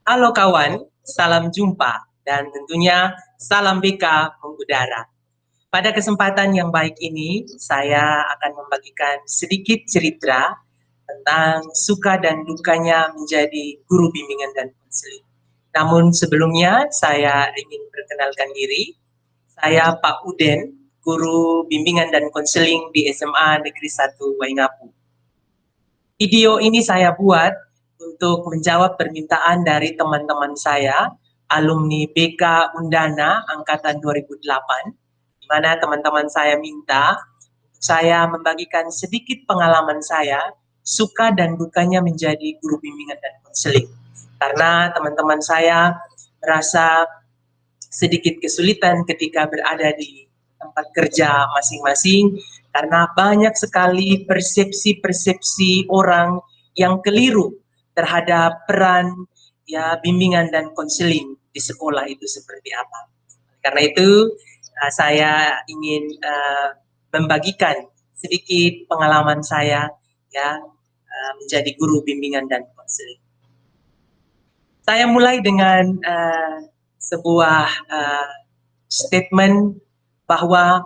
Halo kawan, salam jumpa dan tentunya salam BK mengudara. Pada kesempatan yang baik ini, saya akan membagikan sedikit cerita tentang suka dan dukanya menjadi guru bimbingan dan konseling. Namun sebelumnya saya ingin perkenalkan diri. Saya Pak Uden, guru bimbingan dan konseling di SMA Negeri 1 Waingapu. Video ini saya buat untuk menjawab permintaan dari teman-teman saya, alumni BK Undana Angkatan 2008, di mana teman-teman saya minta saya membagikan sedikit pengalaman saya, suka dan dukanya menjadi guru bimbingan dan konseling. Karena teman-teman saya merasa sedikit kesulitan ketika berada di tempat kerja masing-masing karena banyak sekali persepsi-persepsi orang yang keliru terhadap peran ya bimbingan dan konseling di sekolah itu seperti apa. Karena itu saya ingin membagikan sedikit pengalaman saya ya menjadi guru bimbingan dan konseling. Saya mulai dengan sebuah statement bahwa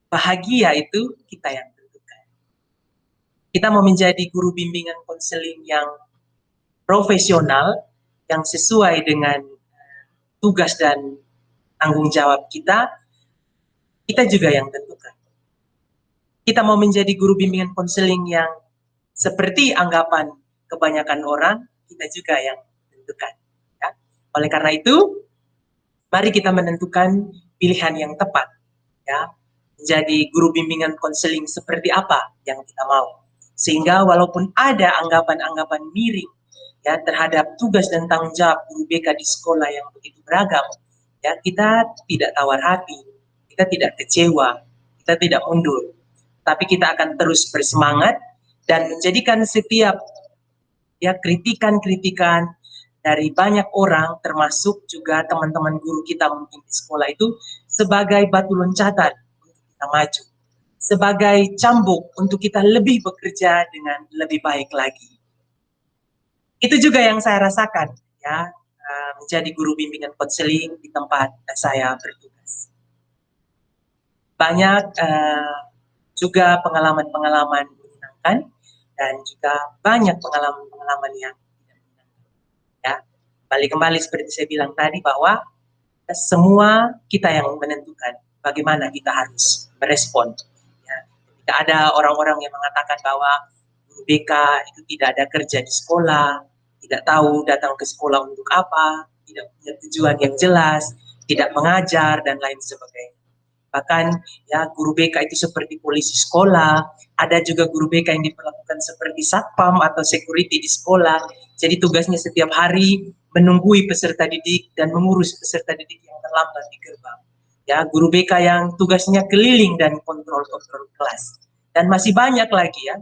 bahagia itu kita yang tentukan. Kita mau menjadi guru bimbingan konseling yang profesional, yang sesuai dengan tugas dan tanggung jawab kita juga yang tentukan. Kita mau menjadi guru bimbingan konseling yang seperti anggapan kebanyakan orang, kita juga yang tentukan. Ya. Oleh karena itu, mari kita menentukan pilihan yang tepat. Ya, menjadi guru bimbingan konseling seperti apa yang kita mau. Sehingga walaupun ada anggapan-anggapan miring ya terhadap tugas dan tanggung jawab guru BK di sekolah yang begitu beragam, ya kita tidak tawar hati, kita tidak kecewa, kita tidak mundur, tapi kita akan terus bersemangat dan menjadikan setiap ya kritikan-kritikan dari banyak orang, termasuk juga teman-teman guru kita mungkin di sekolah itu, sebagai batu loncatan untuk kita maju, sebagai cambuk untuk kita lebih bekerja dengan lebih baik lagi. Itu juga yang saya rasakan, ya, menjadi guru bimbingan konseling di tempat saya bertugas. Banyak juga pengalaman-pengalaman menyenangkan dan juga banyak pengalaman-pengalaman yang tidak menyenangkan. Ya, kembali seperti saya bilang tadi bahwa semua kita yang menentukan bagaimana kita harus merespon. Ya, ketika ada orang-orang yang mengatakan bahwa guru BK itu tidak ada kerja di sekolah, tidak tahu datang ke sekolah untuk apa, tidak punya tujuan yang jelas, tidak mengajar dan lain sebagainya. Bahkan ya guru BK itu seperti polisi sekolah, ada juga guru BK yang diperlakukan seperti satpam atau security di sekolah. Jadi tugasnya setiap hari menunggui peserta didik dan mengurus peserta didik yang terlambat di gerbang. Ya, guru BK yang tugasnya keliling dan kontrol-kontrol kelas. Dan masih banyak lagi ya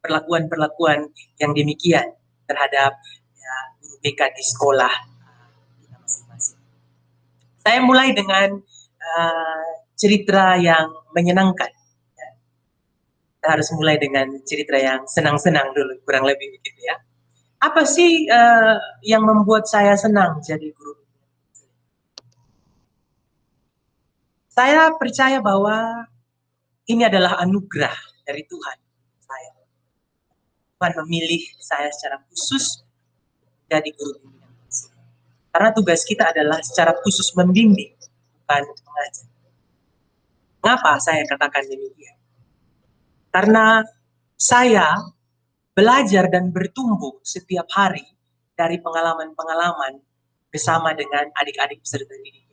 perlakuan-perlakuan yang demikian terhadap ya, guru BK di sekolah kita masing-masing. Saya mulai dengan cerita yang menyenangkan. Kita harus mulai dengan cerita yang senang-senang dulu, kurang lebih begitu ya. Apa sih yang membuat saya senang jadi guru? Saya percaya bahwa ini adalah anugerah dari Tuhan. Tuhan memilih saya secara khusus jadi guru bimbingan. Karena tugas kita adalah secara khusus membimbing, bukan mengajar. Mengapa saya katakan demikian? Karena saya belajar dan bertumbuh setiap hari dari pengalaman-pengalaman bersama dengan adik-adik peserta didik.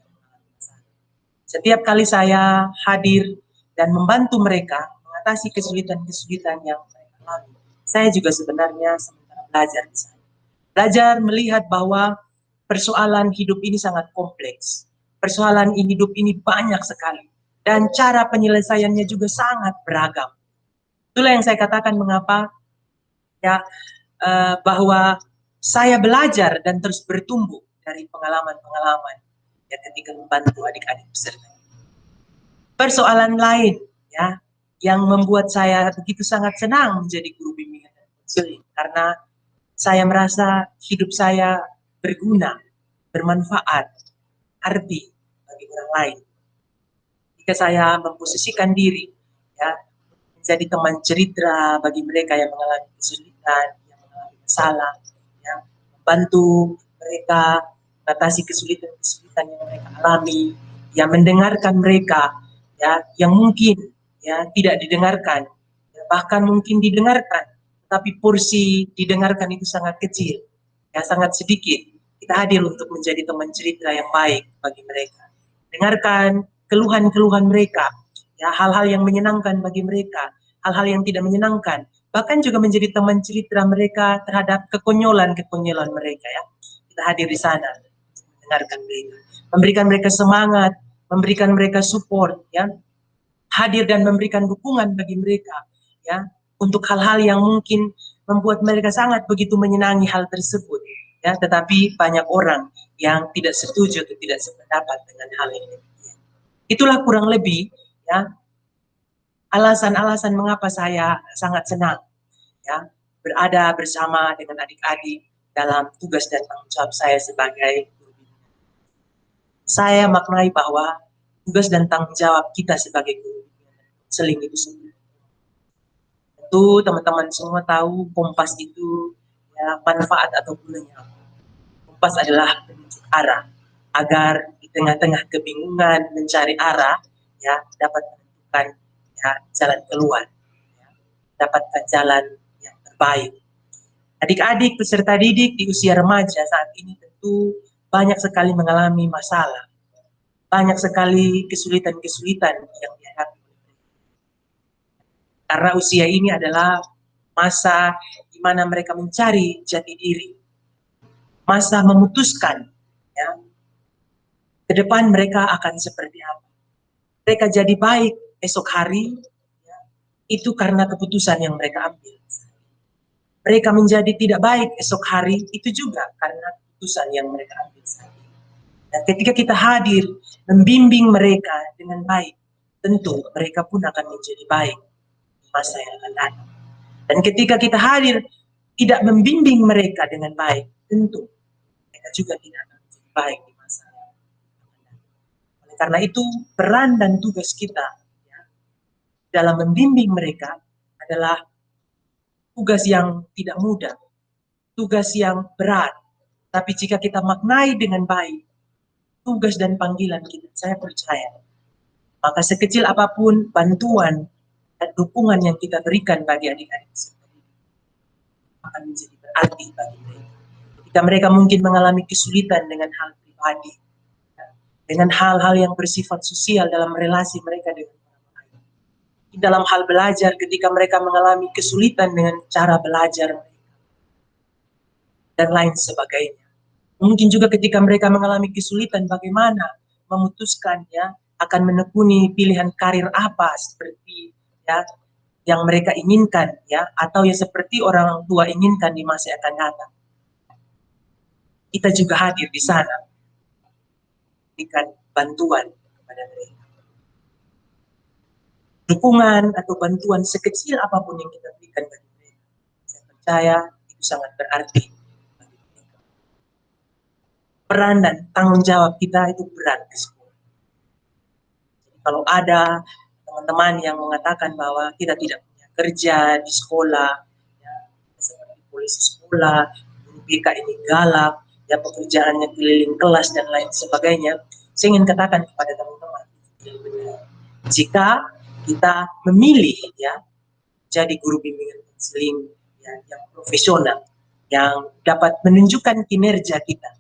Setiap kali saya hadir dan membantu mereka mengatasi kesulitan-kesulitan yang mereka alami, saya juga sebenarnya sementara belajar di sana. Belajar melihat bahwa persoalan hidup ini sangat kompleks. Persoalan hidup ini banyak sekali. Dan cara penyelesaiannya juga sangat beragam. Itulah yang saya katakan mengapa ya bahwa saya belajar dan terus bertumbuh dari pengalaman-pengalaman ya ketika membantu adik-adik peserta. Persoalan lain ya yang membuat saya begitu sangat senang menjadi guru bimbingan dan konseling karena saya merasa hidup saya berguna, bermanfaat, arti bagi orang lain. Jika saya memposisikan diri ya menjadi teman cerita bagi mereka yang mengalami kesulitan, yang mengalami masalah, ya, membantu mereka mengatasi kesulitan-kesulitan yang mereka alami, ya mendengarkan mereka, ya yang mungkin ya tidak didengarkan, ya, bahkan mungkin didengarkan, tapi porsi didengarkan itu sangat kecil, ya sangat sedikit. Kita hadir untuk menjadi teman cerita yang baik bagi mereka. Dengarkan keluhan-keluhan mereka, ya hal-hal yang menyenangkan bagi mereka, hal-hal yang tidak menyenangkan, bahkan juga menjadi teman cerita mereka terhadap kekonyolan-kekonyolan mereka ya. Kita hadir di sana, mendengarkan mereka, memberikan mereka semangat, memberikan mereka support ya, hadir dan memberikan dukungan bagi mereka ya, untuk hal-hal yang mungkin membuat mereka sangat begitu menyenangi hal tersebut ya, tetapi banyak orang yang tidak setuju atau tidak sependapat dengan hal ini. Itulah kurang lebih ya alasan-alasan mengapa saya sangat senang ya berada bersama dengan adik-adik dalam tugas dan tanggung jawab saya sebagai guru bimbingan. Saya maknai bahwa tugas dan tanggung jawab kita sebagai guru bimbingan konseling itu sendiri. Tentu teman-teman semua tahu kompas itu ya manfaat atau gunanya. Kompas adalah penunjuk arah agar di tengah-tengah kebingungan mencari arah ya dapat menentukan ya jalan keluar, ya, dapatkan jalan yang terbaik. Adik-adik peserta didik di usia remaja saat ini tentu banyak sekali mengalami masalah, banyak sekali kesulitan-kesulitan yang dihadapi. Karena usia ini adalah masa di mana mereka mencari jati diri, masa memutuskan ya, ke depan mereka akan seperti apa. Mereka jadi baik esok hari, ya, itu karena keputusan yang mereka ambil. Mereka menjadi tidak baik esok hari, itu juga karena keputusan yang mereka ambil saat ini. Dan ketika kita hadir, membimbing mereka dengan baik, tentu mereka pun akan menjadi baik di masa yang akan datang. Dan ketika kita hadir, tidak membimbing mereka dengan baik, tentu mereka juga tidak akan menjadi baik di masa yang akan datang. Oleh karena itu, peran dan tugas kita ya, dalam membimbing mereka adalah tugas yang tidak mudah, tugas yang berat. Tapi jika kita maknai dengan baik, tugas dan panggilan kita, saya percaya, maka sekecil apapun bantuan dan dukungan yang kita berikan bagi adik-adik akan menjadi berarti bagi mereka. Ketika mereka mungkin mengalami kesulitan dengan hal pribadi, dengan hal-hal yang bersifat sosial dalam relasi mereka dengan orang lain. Dalam hal belajar, ketika mereka mengalami kesulitan dengan cara belajar mereka, dan lain sebagainya. Mungkin juga ketika mereka mengalami kesulitan bagaimana memutuskan ya akan menekuni pilihan karir apa seperti ya yang mereka inginkan ya atau yang seperti orang tua inginkan di masa yang akan datang. Kita juga hadir di sana berikan bantuan kepada mereka. Dukungan atau bantuan sekecil apapun yang kita berikan bagi mereka, saya percaya itu sangat berarti. Peran dan tanggung jawab kita itu berat di sekolah. Kalau ada teman-teman yang mengatakan bahwa kita tidak punya kerja di sekolah, ya, seperti polisi sekolah, guru BK ini galak, ya pekerjaannya keliling kelas dan lain sebagainya, saya ingin katakan kepada teman-teman, jika kita memilih ya jadi guru bimbingan konseling ya, yang profesional, yang dapat menunjukkan kinerja kita,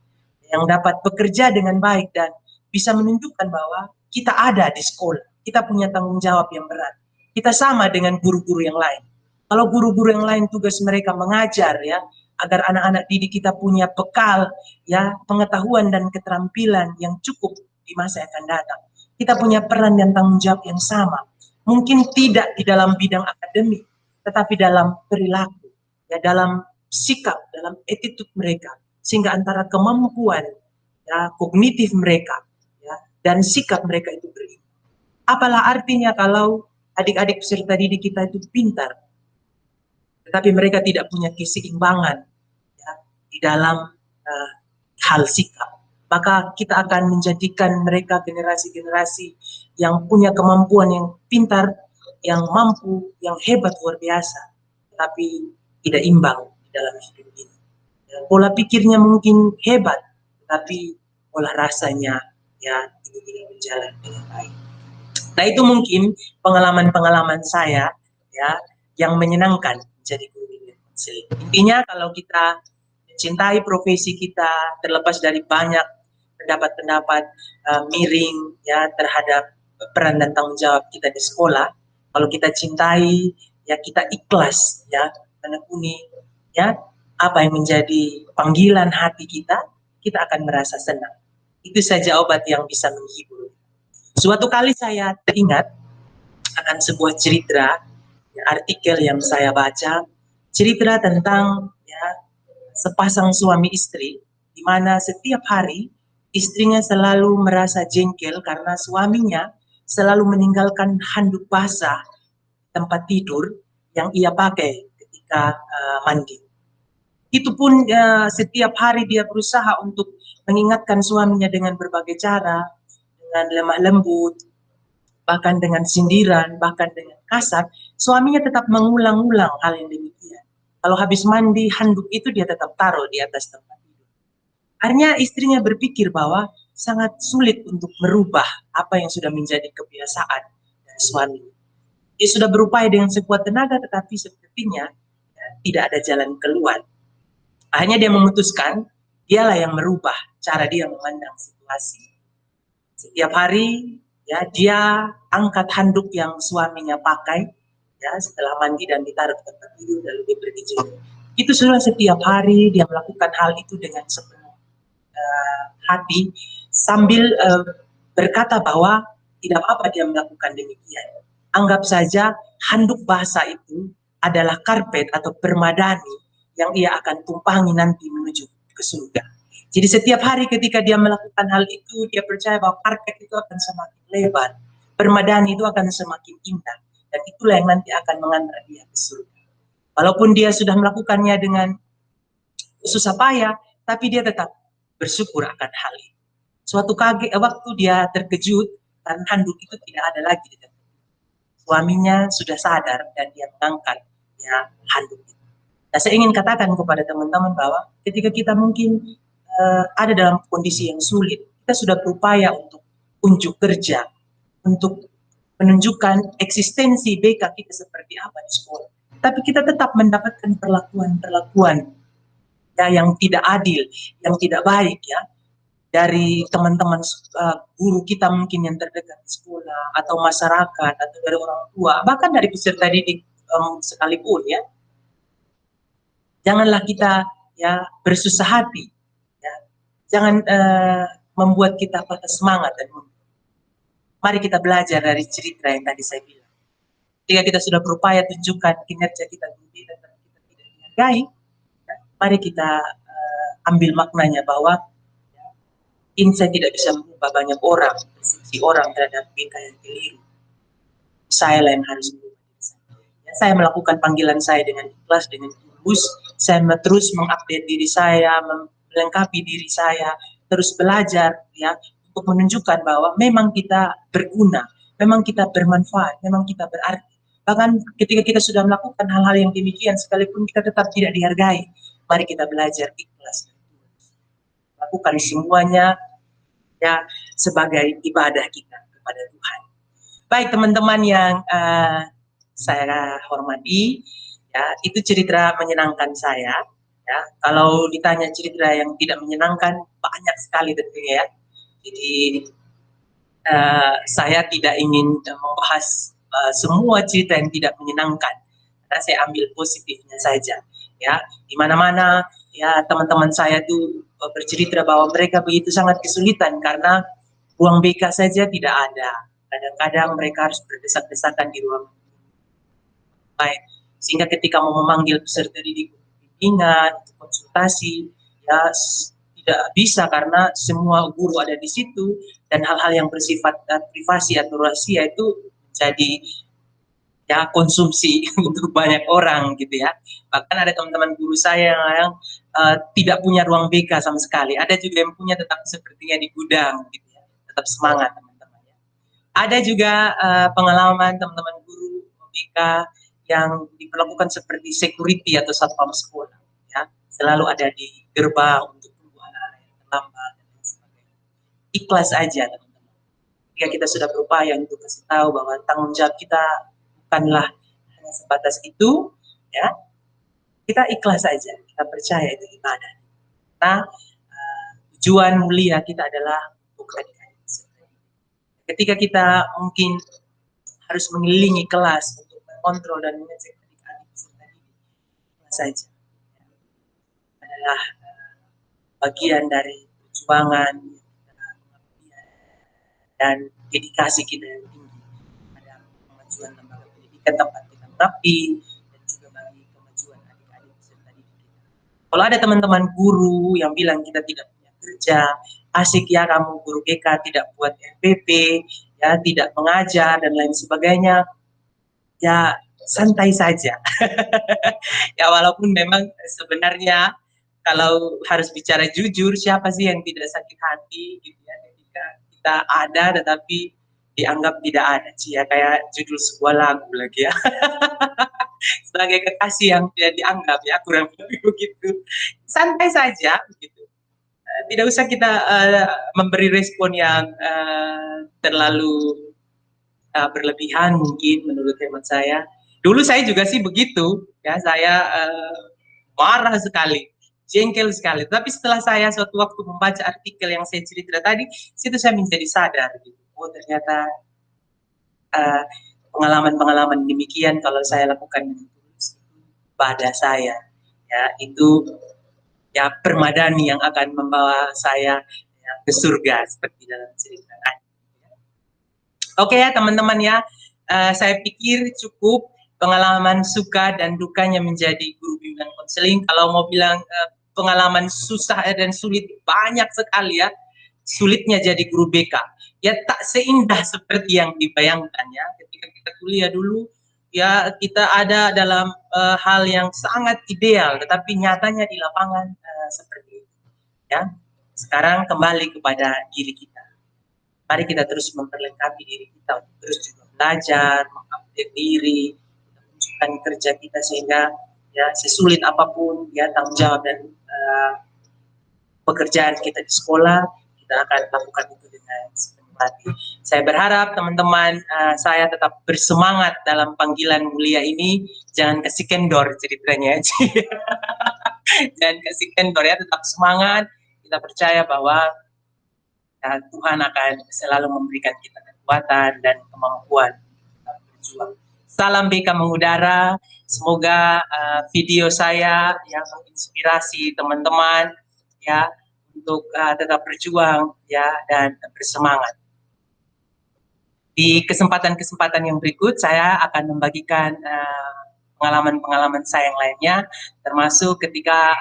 yang dapat bekerja dengan baik dan bisa menunjukkan bahwa kita ada di sekolah, kita punya tanggung jawab yang berat. Kita sama dengan guru-guru yang lain. Kalau guru-guru yang lain tugas mereka mengajar ya, agar anak-anak didik kita punya bekal ya, pengetahuan dan keterampilan yang cukup di masa yang akan datang. Kita punya peran dan tanggung jawab yang sama. Mungkin tidak di dalam bidang akademik, tetapi dalam perilaku, ya dalam sikap, dalam attitude mereka. Sehingga antara kemampuan ya, kognitif mereka ya, dan sikap mereka itu berimbang. Apalah artinya kalau adik-adik peserta didik kita itu pintar, tetapi mereka tidak punya keseimbangan ya, di dalam hal sikap, maka kita akan menjadikan mereka generasi-generasi yang punya kemampuan, yang pintar, yang mampu, yang hebat luar biasa, tapi tidak imbang di dalam hidup ini. Pola pikirnya mungkin hebat, tapi pola rasanya ya ini tidak berjalan dengan baik. Nah, itu mungkin pengalaman-pengalaman saya ya yang menyenangkan menjadi guru bimbingan konseling. Intinya kalau kita mencintai profesi kita, terlepas dari banyak pendapat-pendapat miring ya terhadap peran dan tanggung jawab kita di sekolah, kalau kita cintai ya kita ikhlas ya menekuni ya apa yang menjadi panggilan hati kita, kita akan merasa senang. Itu saja obat yang bisa menghibur. Suatu kali saya teringat akan sebuah cerita, ya, artikel yang saya baca, cerita tentang ya, sepasang suami istri, di mana setiap hari istrinya selalu merasa jengkel karena suaminya selalu meninggalkan handuk basah tempat tidur yang ia pakai ketika mandi. Itu pun setiap hari dia berusaha untuk mengingatkan suaminya dengan berbagai cara, dengan lemah lembut, bahkan dengan sindiran, bahkan dengan kasar, suaminya tetap mengulang-ulang hal yang demikian. Kalau habis mandi, handuk itu dia tetap taruh di atas tempat tidur. Akhirnya istrinya berpikir bahwa sangat sulit untuk merubah apa yang sudah menjadi kebiasaan dari suami. Dia sudah berupaya dengan sekuat tenaga, tetapi sepertinya ya, tidak ada jalan keluar. Akhirnya dia memutuskan, dialah yang merubah cara dia memandang situasi. Setiap hari ya dia angkat handuk yang suaminya pakai ya setelah mandi dan ditaruh ke tempat tidur lalu dia pergi jauh. Itu sudah setiap hari dia melakukan hal itu dengan sepenuh hati sambil berkata bahwa tidak apa-apa dia melakukan demikian. Anggap saja handuk basah itu adalah karpet atau permadani yang ia akan tumpangi nanti menuju ke surga. Jadi setiap hari ketika dia melakukan hal itu, dia percaya bahwa karpet itu akan semakin lebar, permadani itu akan semakin indah, dan itulah yang nanti akan mengantar dia ke surga. Walaupun dia sudah melakukannya dengan susah payah, tapi dia tetap bersyukur akan hal itu. Suatu waktu dia terkejut, karena handuk itu tidak ada lagi di depan. Suaminya sudah sadar dan dia mengangkat ya, handuk itu. Nah, saya ingin katakan kepada teman-teman bahwa ketika kita mungkin ada dalam kondisi yang sulit, kita sudah berupaya untuk unjuk kerja, untuk menunjukkan eksistensi BK kita seperti apa di sekolah. Tapi kita tetap mendapatkan perlakuan-perlakuan ya, yang tidak adil, yang tidak baik ya, dari teman-teman guru kita mungkin yang terdekat di sekolah, atau masyarakat, atau dari orang tua, bahkan dari peserta didik sekalipun ya. Janganlah kita ya bersusah hati, ya. Jangan membuat kita patah semangat dan mundur. Mari kita belajar dari cerita yang tadi saya bilang. Ketika kita sudah berupaya tunjukkan kinerja kita berbeda dan kita tidak dihargai, ya, mari kita ambil maknanya bahwa ya, ini saya tidak bisa mengubah banyak orang, persepsi orang terhadap BK yang keliru. Saya lah yang harus berubah. Ya, saya melakukan panggilan saya dengan ikhlas, dengan tulus. Saya terus mengupdate diri saya, melengkapi diri saya, terus belajar ya untuk menunjukkan bahwa memang kita berguna, memang kita bermanfaat, memang kita berarti. Bahkan ketika kita sudah melakukan hal-hal yang demikian, sekalipun kita tetap tidak dihargai, mari kita belajar ikhlas. Lakukan semuanya ya sebagai ibadah kita kepada Tuhan. Baik teman-teman yang saya hormati, ya itu cerita menyenangkan saya. Ya, kalau ditanya cerita yang tidak menyenangkan banyak sekali tentunya ya. Jadi saya tidak ingin membahas semua cerita yang tidak menyenangkan. Karena saya ambil positifnya saja. Ya, di mana-mana ya teman-teman saya tuh bercerita bahwa mereka begitu sangat kesulitan karena ruang BK saja tidak ada. Kadang-kadang mereka harus berdesak-desakan di ruang baik, sehingga ketika mau memanggil peserta didik bimbingan, konsultasi, ya tidak bisa karena semua guru ada di situ dan hal-hal yang bersifat privasi atau rahasia itu menjadi ya konsumsi untuk banyak orang gitu ya. Bahkan ada teman-teman guru saya yang tidak punya ruang BK sama sekali. Ada juga yang punya tetap sepertinya di gudang gitu ya. Tetap semangat teman-teman ya. Ada juga pengalaman teman-teman guru BK yang diperlakukan seperti security atau satpam sekolah ya. Selalu ada di gerbang untuk tunggu anak-anak yang terlambat dan lain sebagainya. Ikhlas aja teman-teman. Jika kita sudah berupaya untuk kasih tahu bahwa tanggung jawab kita bukanlah hanya sebatas itu, ya kita ikhlas saja, kita percaya itu ibadah. Nah, tujuan mulia kita adalah untuk adik-adik. Ketika kita mungkin harus mengelilingi kelas untuk mengontrol dan mengecek adik-adik peserta didik, ikhlas saja adalah bagian dari perjuangan dan dedikasi kita yang tinggi pada kemajuan lembaga pendidikan tempat kita mengabdi dan juga bagi kemajuan adik-adik peserta didik kita. Kalau ada teman-teman guru yang bilang kita tidak punya kerja, asik ya kamu guru BK tidak buat RPP, ya tidak mengajar dan lain sebagainya, ya santai saja. Ya walaupun memang sebenarnya kalau harus bicara jujur, siapa sih yang tidak sakit hati gitu ya ketika kita ada tetapi dianggap tidak ada sih ya, kayak judul sebuah lagu lagi ya. Sebagai kekasih yang tidak dianggap ya, kurang lebih begitu. Santai saja begitu. Tidak usah kita memberi respon yang terlalu berlebihan mungkin menurut hemat saya. Dulu saya juga sih begitu ya, saya marah sekali, jengkel sekali. Tapi setelah saya suatu waktu membaca artikel yang saya cerita tadi, situ saya menjadi sadar gitu. Oh ternyata pengalaman-pengalaman demikian kalau saya lakukan pada saya, ya itu ya permadani yang akan membawa saya ya, ke surga seperti dalam cerita tadi. Oke ya teman-teman ya, saya pikir cukup pengalaman suka dan dukanya menjadi guru bimbingan konseling. Kalau mau bilang pengalaman susah dan sulit banyak sekali ya, sulitnya jadi guru BK. Ya tak seindah seperti yang dibayangkan ya. Ketika kita kuliah dulu, ya kita ada dalam hal yang sangat ideal, tetapi nyatanya di lapangan seperti itu. Ya, sekarang kembali kepada diri kita. Mari kita terus memperlengkapi diri kita untuk terus juga belajar, mengupdate diri, menunjukkan kerja kita sehingga ya sesulit apapun ya tanggung jawab dan pekerjaan kita di sekolah kita akan lakukan itu dengan sepenuh hati. Saya berharap teman-teman saya tetap bersemangat dalam panggilan mulia ini. Jangan kasih kendor ceritanya, jangan kasih kendor ya, tetap semangat. Kita percaya bahwa ya, Tuhan akan selalu memberikan kita kekuatan dan kemampuan untuk berjuang. Salam BK mengudara. Semoga video saya yang menginspirasi teman-teman ya untuk tetap berjuang ya dan bersemangat. Di kesempatan-kesempatan yang berikut saya akan membagikan pengalaman-pengalaman saya yang lainnya, termasuk ketika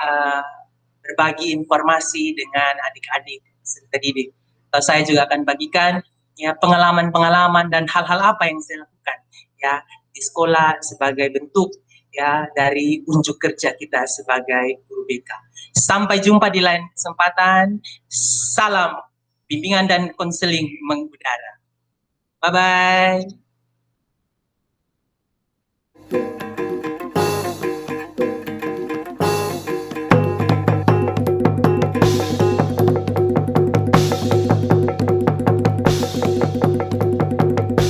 berbagi informasi dengan adik-adik peserta didik. Saya juga akan bagikan ya pengalaman-pengalaman dan hal-hal apa yang saya lakukan ya di sekolah sebagai bentuk ya dari unjuk kerja kita sebagai guru BK. Sampai jumpa di lain kesempatan. Salam bimbingan dan konseling mengudara. Bye-bye.